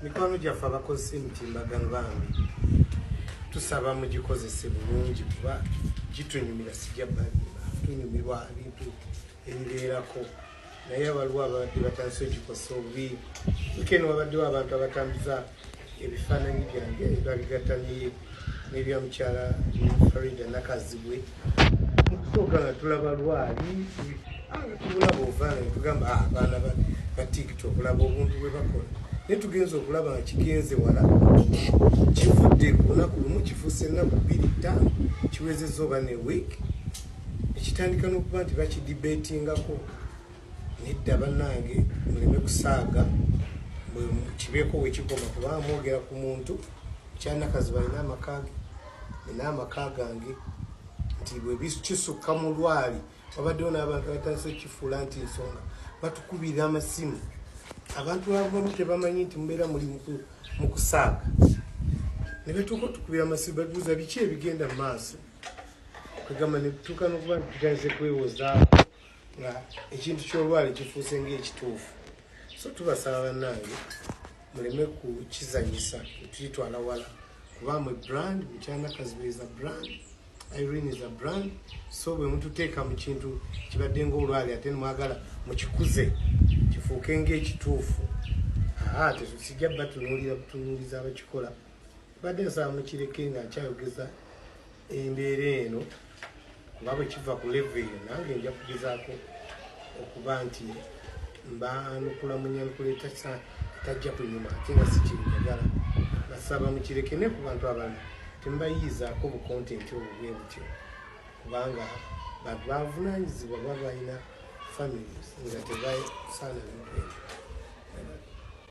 Mikwano gyaffe abakozesa emitimbagano bambi tusaba mugikozese bulungi kuba gitunyumira sijja balima tunyumirwa ebintu ebibeerako naye waliwo ababadde batandise ogikozesa obubi weekend wabaddewo abantu abatambuza ebifaananyi byange babigatta n'ebya mukyala Farida Nakazibwe mukusooka nga tulaba lwali tulaba ovaana tugamba abaana ba TikTok olaba obuntu bwe bakola naye tugenza okulaba nga kigenze wala kivudde ku lunaku lumu kifuuse ennaku 2-5 kiwezezza oba ne wiiki ekitandika n'okuba nti bakidibeetingako nedda bannange muleme kusaaga kibeeko wekikoma kubanga mwogera ku muntu kyanakaziba alina amaka gange nti bwe kisukka mu lwali wabaddewo n'abantu batandise kifuula nti nsonga batukubira amasimu abantu abamu tebamanyi nti mubeera muli mu kusaaga ne betuuka otukubira amasimu babuuza biki ebigenda mu maaso kwegamba ne tutuuka n'okuba nti tutandise kwewozaako nga ekintu ky'olwali kifuuse ng'ekituufu so tubasaba bannange muleme kukizanyisa tukitwala wala kuba mwe brand Mukyanakaziba is a brand Irene is a brand so bwe mututeeka mu kintu kibadde ng'olwali ate nemwagala mukikuze kifuuke ng'ekituufu tesijja batunuuliza abakikola badde nsaba mukireke nga akyayogeza embeera eno kuba bwe kiva ku level eyo nange nja kugezaako okuba nti mbanukula munyanukuleeta tajja kunyuma ate nga sikirijagala nasaba mukireke ne ku bantu abantu tembayiizaako bu content obubwe butyo kubanga bantu bavunaanyizibwa baba balina families nga tebasaana bintu ebyo